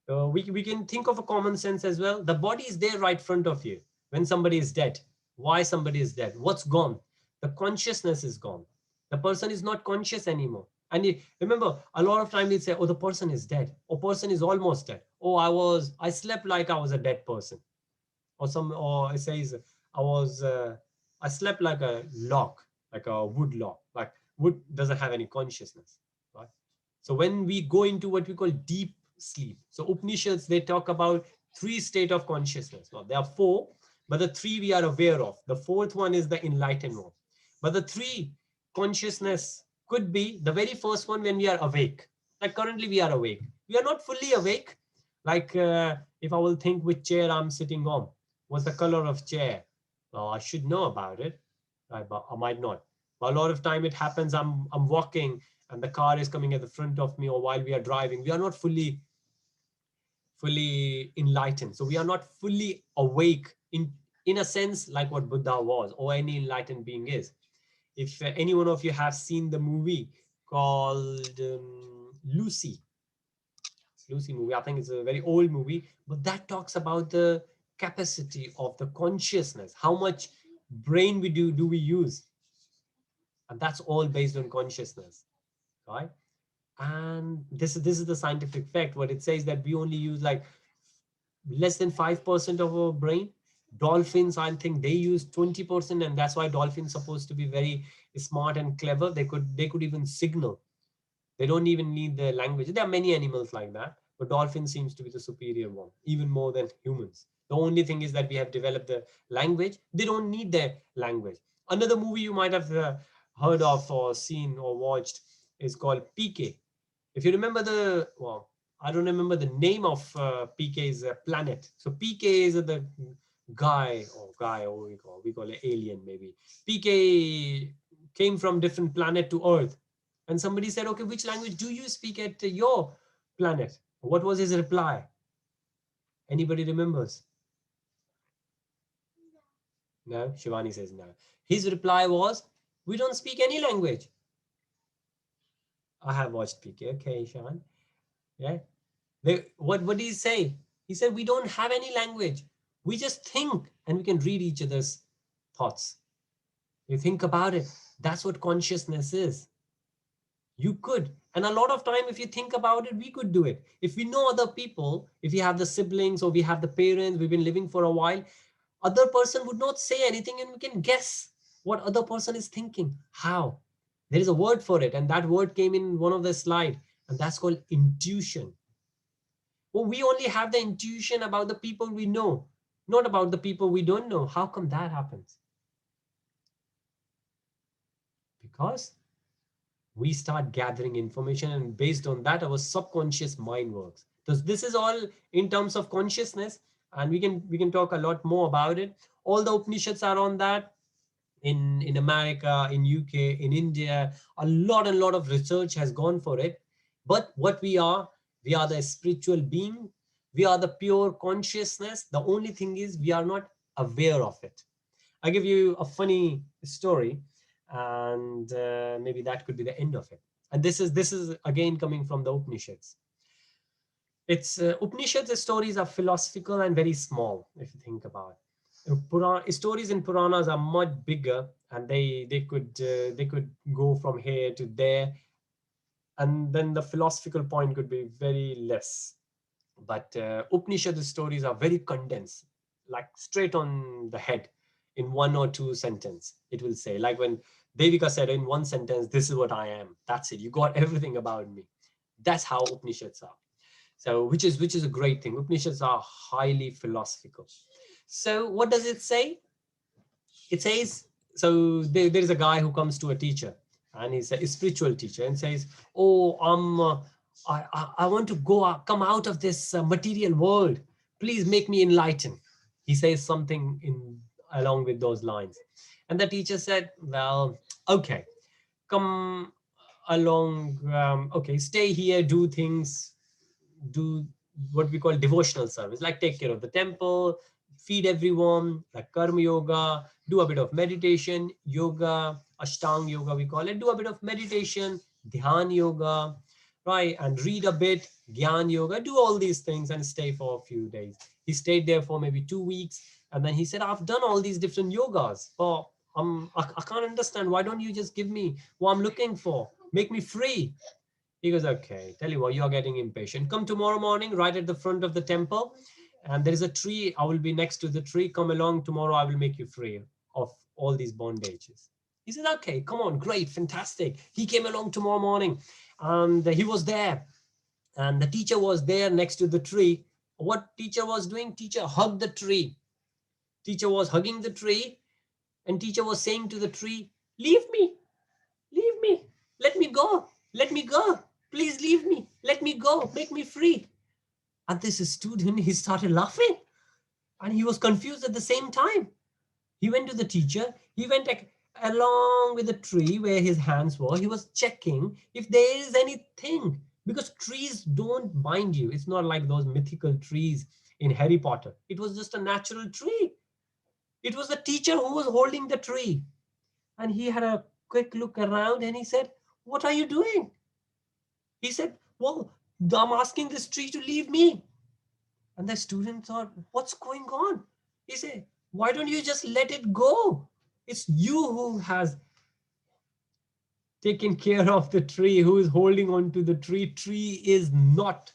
we can think of a common sense as well. The body is there right front of you when somebody is dead. Why somebody is dead? What's gone? The consciousness is gone. The person is not conscious anymore. And remember, a lot of time we say, oh, the person is dead, or person is almost dead. Oh, I slept like I was a dead person. Or it says, I slept like a log, like a wood log, like wood doesn't have any consciousness, right? So when we go into what we call deep sleep, so Upanishads, they talk about three state of consciousness. Well, there are four, but the three we are aware of. The fourth one is the enlightened one. But the three consciousness could be the very first one when we are awake. Like currently we are awake. We are not fully awake. Like if I will think which chair I'm sitting on, what's the color of chair? Well, I should know about it, right? But I might not. But a lot of time it happens, I'm walking and the car is coming at the front of me, or while we are driving, we are not fully enlightened. So we are not fully awake in a sense like what Buddha was or any enlightened being is. If any one of you have seen the movie called Lucy movie, I think it's a very old movie, but that talks about the capacity of the consciousness, how much brain do we use, and that's all based on consciousness, right? And this is the scientific fact. What it says that we only use like less than 5% of our brain. Dolphins, I think they use 20%, and that's why dolphins supposed to be very smart and clever. They could even signal. They don't even need the language. There are many animals like that, but dolphin seems to be the superior one, even more than humans. The only thing is that we have developed the language. They don't need their language. Another movie you might have heard of or seen or watched is called PK. If you remember I don't remember the name of PK's planet. So PK is the guy, or we call it alien maybe. PK came from different planet to Earth, and somebody said, okay, which language do you speak at your planet? What was his reply? Anybody remembers? No, Shivani says no. His reply was, we don't speak any language. I have watched PK. Okay, Sean. Yeah. What did he say? He said, we don't have any language. We just think and we can read each other's thoughts. You think about it. That's what consciousness is. You could. And a lot of time, if you think about it, we could do it. If we know other people, if we have the siblings or we have the parents, we've been living for a while, other person would not say anything and we can guess what other person is thinking. How? There is a word for it. And that word came in one of the slide, and that's called intuition. Well, we only have the intuition about the people we know, not about the people we don't know. How come that happens? Because we start gathering information, and based on that, our subconscious mind works. So this is all in terms of consciousness, and we can talk a lot more about it. All the Upanishads are on that. in America, in UK, in India, a lot and lot of research has gone for it. But what we are the spiritual being. We are the pure consciousness. The only thing is we are not aware of it. I give you a funny story, and maybe that could be the end of it. And this is again coming from the Upanishads. It's Upanishads stories are philosophical and very small, if you think about it. Stories in Puranas are much bigger, and they could go from here to there, and then the philosophical point could be very less. But Upanishad stories are very condensed, like straight on the head, in one or two sentence. It will say, like when Devika said in one sentence, "This is what I am." That's it. You got everything about me. That's how Upanishads are. So, which is a great thing. Upanishads are highly philosophical. So, what does it say? It says, so there is a guy who comes to a teacher, and he's a spiritual teacher, and says, "Oh, I want to come out of this material world. Please make me enlightened." He says something along with those lines. And the teacher said, "Well, okay, come along. Okay, stay here, do things, do what we call devotional service, like take care of the temple, feed everyone, like karma yoga, do a bit of meditation, yoga, ashtanga yoga we call it, do a bit of meditation, dhyan yoga, right, and read a bit, gyan yoga, do all these things and stay for a few days." He stayed there for maybe 2 weeks, and then he said, "I've done all these different yogas, but I can't understand. Why don't you just give me what I'm looking for? Make me free." He goes, "Okay, tell you what, you are getting impatient. Come tomorrow morning, right at the front of the temple, and there is a tree. I will be next to the tree. Come along tomorrow. I will make you free of all these bondages." He said, "Okay, come on, great, fantastic." He came along tomorrow morning, and he was there, and the teacher was there next to the tree. What teacher was doing? Teacher hugged the tree. Teacher was hugging the tree, and teacher was saying to the tree, "Leave me, leave me, let me go, let me go. Please leave me, let me go, make me free." And this student, he started laughing, and he was confused at the same time. He went to the teacher. He went along with the tree where his hands were. He was checking if there is anything, because trees don't bind you. It's not like those mythical trees in Harry Potter. It was just a natural tree. It was the teacher who was holding the tree. And he had a quick look around, and he said, "What are you doing?" He said, "Well, I'm asking this tree to leave me." And the student thought, "What's going on?" He said, "Why don't you just let it go? It's you who has taken care of the tree, who is holding on to the tree. Tree is not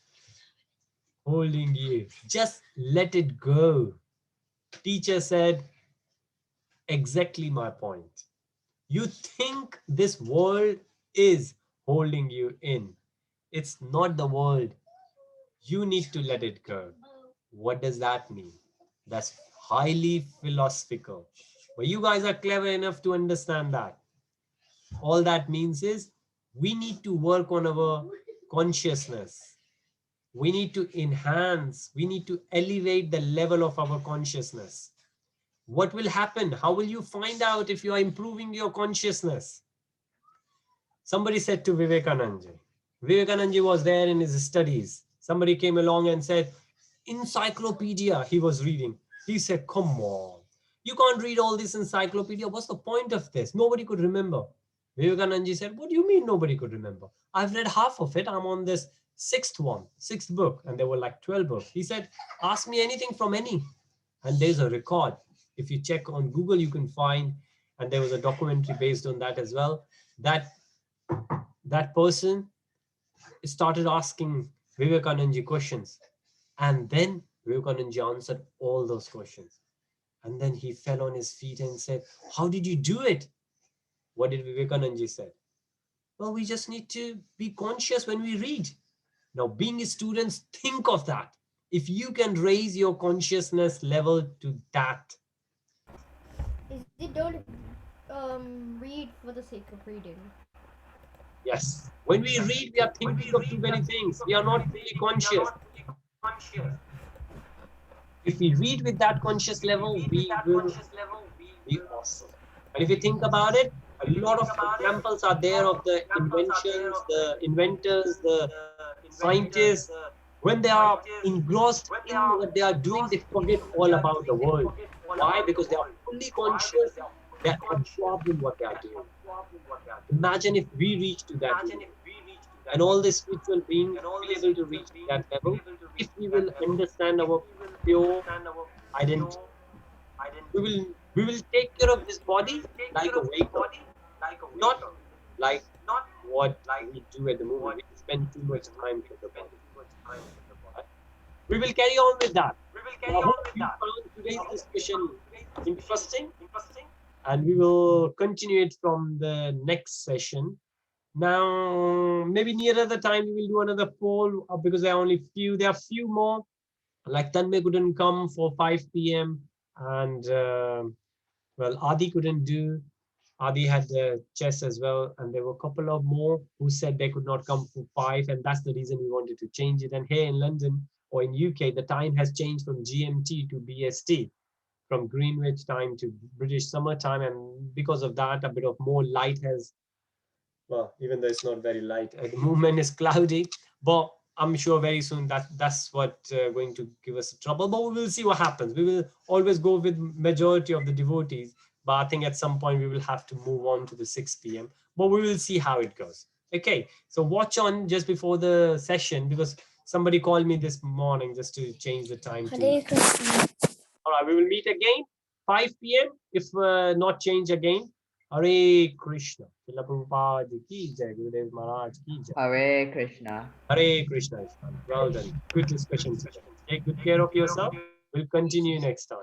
holding you. Just let it go." Teacher said, "Exactly my point. You think this world is holding you in. It's not the world. You need to let it go." What does that mean? That's highly philosophical. But you guys are clever enough to understand that. All that means is we need to work on our consciousness. We need to enhance, we need to elevate the level of our consciousness. What will happen? How will you find out if you are improving your consciousness? Somebody said to Vivekananda was there in his studies. Somebody came along and said, encyclopedia he was reading. He said, "Come on, you can't read all this encyclopedia. What's the point of this? Nobody could remember." Vivekananda said, "What do you mean nobody could remember? I've read half of it. I'm on this sixth book." And there were like 12 books. He said, "Ask me anything from any." And there's a record. If you check on Google, you can find, and there was a documentary based on that as well, that person started asking Vivekananda questions. And then Vivekananda answered all those questions. And then he fell on his feet and said, "How did you do it?" What did Vivekananda say? "Well, we just need to be conscious when we read." Now, being students, think of that. If you can raise your consciousness level to that. Is it don't read for the sake of reading? Yes. When we read, we are thinking of too many things. We are not fully conscious. If we read with that conscious level, we will be awesome. And if you think about it, a lot of examples are there of the inventions, the inventors, the scientists. When they are engrossed in what they are doing, they forget all about the world. Why? Because they are fully conscious, they are absorbed in what they are doing. Imagine if we reach to that level, and all the spiritual beings will be able to reach that level if we will understand our pure identity. We will take care of this body like a vehicle, not like what we do at the moment. We spend too much time for the body. Right? We will carry on with that. So I hope you found today's discussion interesting, and we will continue it from the next session. Now, maybe nearer the time we will do another poll because there are only few. There are few more. Like Tanmay couldn't come for 5 p.m. and well, Adi couldn't do. Adi had the chess as well, and there were a couple of more who said they could not come for 5, and that's the reason we wanted to change it. And here in London or in UK, the time has changed from GMT to BST, from Greenwich time to British summer time, and because of that, a bit of more light has. Well, even though it's not very light at the moment, it's cloudy, but I'm sure very soon that's what going to give us trouble. But we will see what happens. We will always go with majority of the devotees, but I think at some point we will have to move on to the 6 p.m. But we will see how it goes. Okay, so watch on just before the session because somebody called me this morning just to change the time. Hare Krishna. All right, we will meet again 5 p.m. if not change again. Hare Krishna. Srila Prabhupada ki jai. Gurudev Maharaj ki jai. Hare Krishna. Hare Krishna. Well done. Good discussion. Take good care of yourself. We'll continue next time.